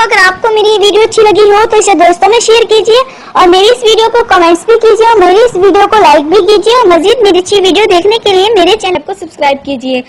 अगर आपको मेरी वीडियो अच्छी लगी हो तो इसे दोस्तों में शेयर कीजिए और मेरी इस वीडियो को कमेंट्स भी कीजिए और मेरी इस वीडियो को लाइक भी कीजिए और मजीद मेरी अच्छी वीडियो देखने के लिए मेरे चैनल को सब्सक्राइब कीजिए।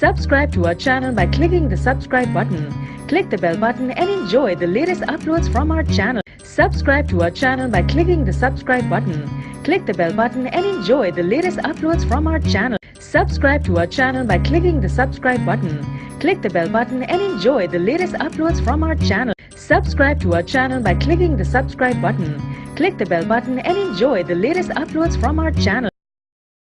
Subscribe to our channel by clicking the subscribe button. Click the bell button and enjoy the latest uploads from our channel. Subscribe to our channel by clicking the subscribe button. Click the bell button and enjoy the latest uploads from our channel. Subscribe to our channel by clicking the subscribe button. Click the bell button and enjoy the latest uploads from our channel. Subscribe to our channel by clicking the subscribe button. Click the bell button and enjoy the latest uploads from our channel.